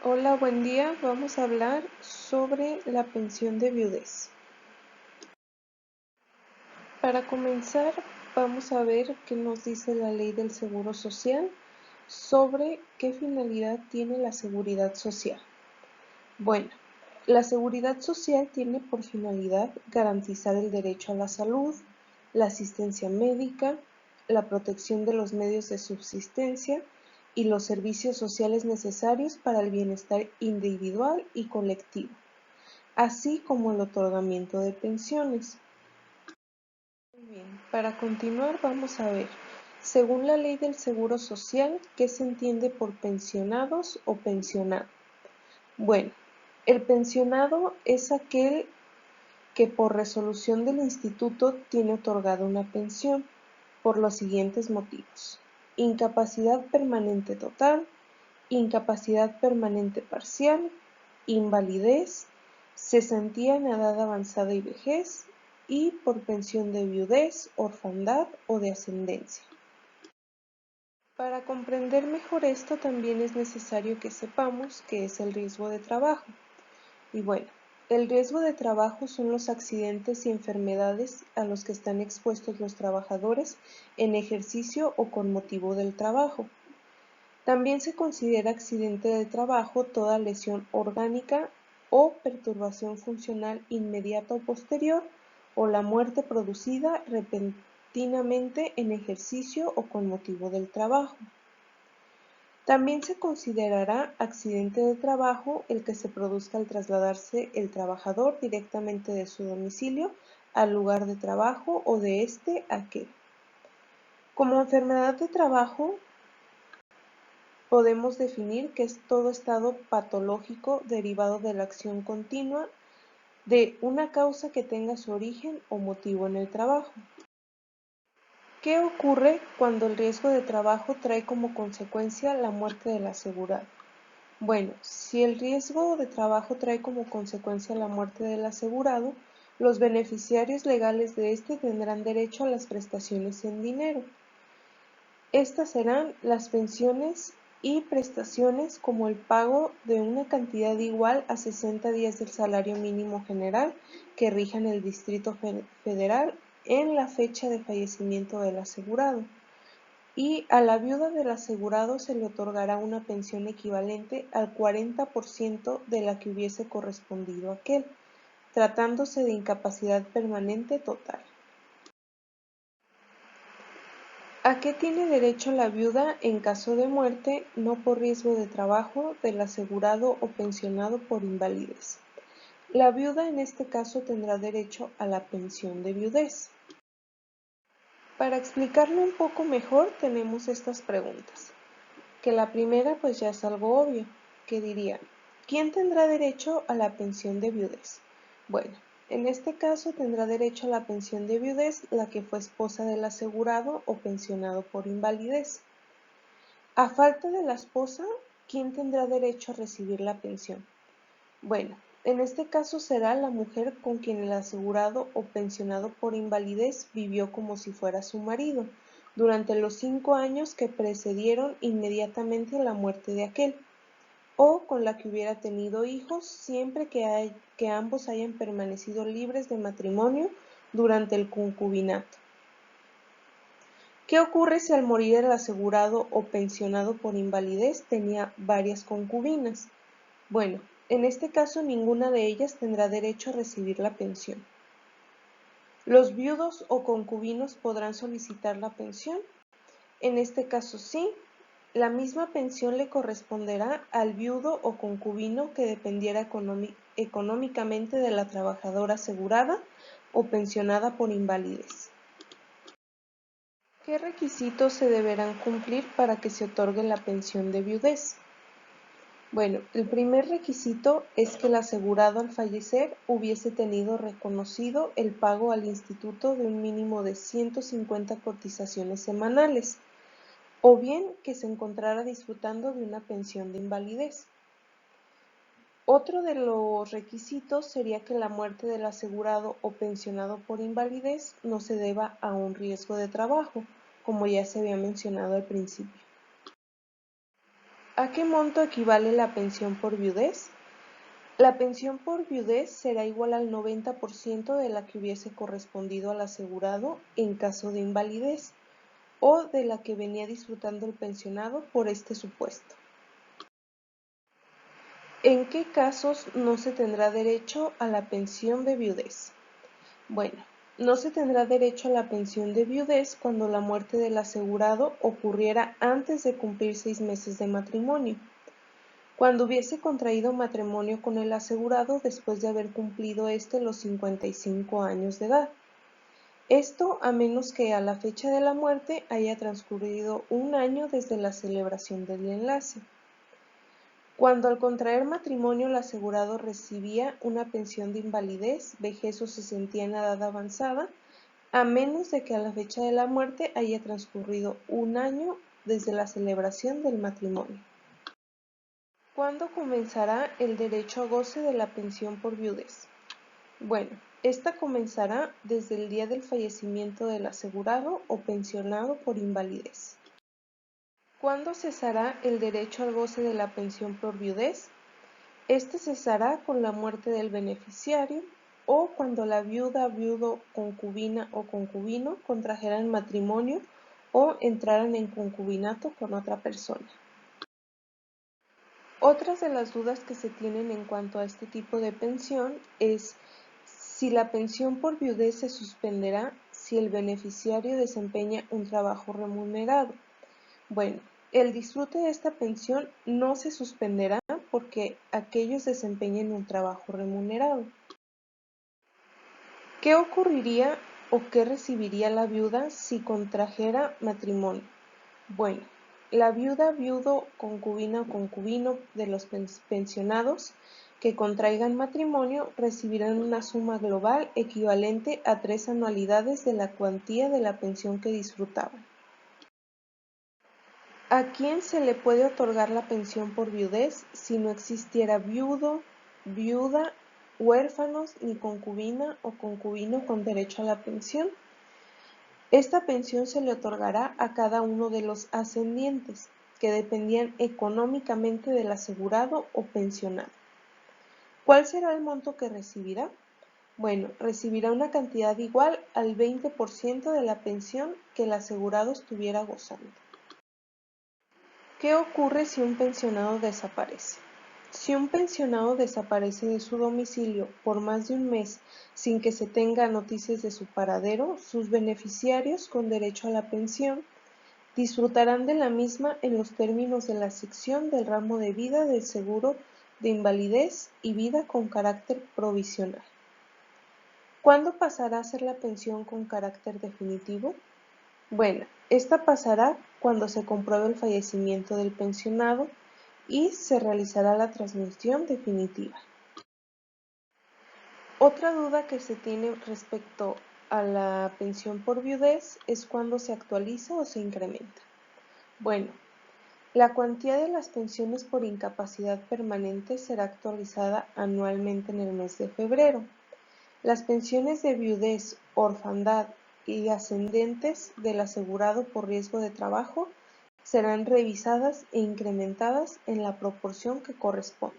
Hola, buen día. Vamos a hablar sobre la pensión de viudez. Para comenzar, vamos a ver qué nos dice la Ley del Seguro Social sobre qué finalidad tiene la seguridad social. Bueno, la seguridad social tiene por finalidad garantizar el derecho a la salud, la asistencia médica, la protección de los medios de subsistencia y los servicios sociales necesarios para el bienestar individual y colectivo, así como el otorgamiento de pensiones. Muy bien, para continuar vamos a ver, según la Ley del Seguro Social, ¿qué se entiende por pensionados o pensionado? Bueno, el pensionado es aquel que por resolución del instituto tiene otorgada una pensión por los siguientes motivos: incapacidad permanente total, incapacidad permanente parcial, invalidez, cesantía en edad avanzada y vejez, y por pensión de viudez, orfandad o de ascendencia. Para comprender mejor esto también es necesario que sepamos qué es el riesgo de trabajo. Y bueno, el riesgo de trabajo son los accidentes y enfermedades a los que están expuestos los trabajadores en ejercicio o con motivo del trabajo. También se considera accidente de trabajo toda lesión orgánica o perturbación funcional inmediata o posterior, o la muerte producida repentinamente en ejercicio o con motivo del trabajo. También se considerará accidente de trabajo el que se produzca al trasladarse el trabajador directamente de su domicilio al lugar de trabajo o de este a aquel. Como enfermedad de trabajo, podemos definir que es todo estado patológico derivado de la acción continua de una causa que tenga su origen o motivo en el trabajo. ¿Qué ocurre cuando el riesgo de trabajo trae como consecuencia la muerte del asegurado? Bueno, si el riesgo de trabajo trae como consecuencia la muerte del asegurado, los beneficiarios legales de este tendrán derecho a las prestaciones en dinero. Estas serán las pensiones y prestaciones como el pago de una cantidad igual a 60 días del salario mínimo general que rija en el Distrito Federal en la fecha de fallecimiento del asegurado, y a la viuda del asegurado se le otorgará una pensión equivalente al 40% de la que hubiese correspondido a aquel, tratándose de incapacidad permanente total. ¿A qué tiene derecho la viuda en caso de muerte, no por riesgo de trabajo, del asegurado o pensionado por invalidez? La viuda en este caso tendrá derecho a la pensión de viudez. Para explicarlo un poco mejor tenemos estas preguntas, que la primera pues ya es algo obvio, que diría, ¿quién tendrá derecho a la pensión de viudez? Bueno, en este caso tendrá derecho a la pensión de viudez la que fue esposa del asegurado o pensionado por invalidez. A falta de la esposa, ¿quién tendrá derecho a recibir la pensión? Bueno, en este caso será la mujer con quien el asegurado o pensionado por invalidez vivió como si fuera su marido durante los 5 años que precedieron inmediatamente a la muerte de aquel, o con la que hubiera tenido hijos siempre que ambos hayan permanecido libres de matrimonio durante el concubinato. ¿Qué ocurre si al morir el asegurado o pensionado por invalidez tenía varias concubinas? Bueno, en este caso ninguna de ellas tendrá derecho a recibir la pensión. ¿Los viudos o concubinos podrán solicitar la pensión? En este caso sí, la misma pensión le corresponderá al viudo o concubino que dependiera económicamente de la trabajadora asegurada o pensionada por invalidez. ¿Qué requisitos se deberán cumplir para que se otorgue la pensión de viudez? Bueno, el primer requisito es que el asegurado al fallecer hubiese tenido reconocido el pago al instituto de un mínimo de 150 cotizaciones semanales, o bien que se encontrara disfrutando de una pensión de invalidez. Otro de los requisitos sería que la muerte del asegurado o pensionado por invalidez no se deba a un riesgo de trabajo, como ya se había mencionado al principio. ¿A qué monto equivale la pensión por viudez? La pensión por viudez será igual al 90% de la que hubiese correspondido al asegurado en caso de invalidez o de la que venía disfrutando el pensionado por este supuesto. ¿En qué casos no se tendrá derecho a la pensión de viudez? Bueno, no se tendrá derecho a la pensión de viudez cuando la muerte del asegurado ocurriera antes de cumplir 6 meses de matrimonio, cuando hubiese contraído matrimonio con el asegurado después de haber cumplido los 55 años de edad. Esto a menos que a la fecha de la muerte haya transcurrido un año desde la celebración del enlace. Cuando al contraer matrimonio el asegurado recibía una pensión de invalidez, vejez o se sentía en edad avanzada, a menos de que a la fecha de la muerte haya transcurrido un año desde la celebración del matrimonio. ¿Cuándo comenzará el derecho a goce de la pensión por viudez? Bueno, esta comenzará desde el día del fallecimiento del asegurado o pensionado por invalidez. ¿Cuándo cesará el derecho al goce de la pensión por viudez? Este cesará con la muerte del beneficiario o cuando la viuda, viudo, concubina o concubino contrajeran matrimonio o entraran en concubinato con otra persona. Otras de las dudas que se tienen en cuanto a este tipo de pensión es si la pensión por viudez se suspenderá si el beneficiario desempeña un trabajo remunerado. Bueno, el disfrute de esta pensión no se suspenderá porque aquellos desempeñen un trabajo remunerado. ¿Qué ocurriría o qué recibiría la viuda si contrajera matrimonio? Bueno, la viuda, viudo, concubina o concubino de los pensionados que contraigan matrimonio recibirán una suma global equivalente a 3 anualidades de la cuantía de la pensión que disfrutaban. ¿A quién se le puede otorgar la pensión por viudez si no existiera viudo, viuda, huérfanos ni concubina o concubino con derecho a la pensión? Esta pensión se le otorgará a cada uno de los ascendientes, que dependían económicamente del asegurado o pensionado. ¿Cuál será el monto que recibirá? Bueno, recibirá una cantidad igual al 20% de la pensión que el asegurado estuviera gozando. ¿Qué ocurre si un pensionado desaparece? Si un pensionado desaparece de su domicilio por más de un mes sin que se tenga noticias de su paradero, sus beneficiarios con derecho a la pensión disfrutarán de la misma en los términos de la sección del ramo de vida del seguro de invalidez y vida con carácter provisional. ¿Cuándo pasará a ser la pensión con carácter definitivo? Bueno, esta pasará cuando se compruebe el fallecimiento del pensionado y se realizará la transmisión definitiva. Otra duda que se tiene respecto a la pensión por viudez es cuándo se actualiza o se incrementa. Bueno, la cuantía de las pensiones por incapacidad permanente será actualizada anualmente en el mes de febrero. Las pensiones de viudez, orfandad y ascendentes del asegurado por riesgo de trabajo serán revisadas e incrementadas en la proporción que corresponda.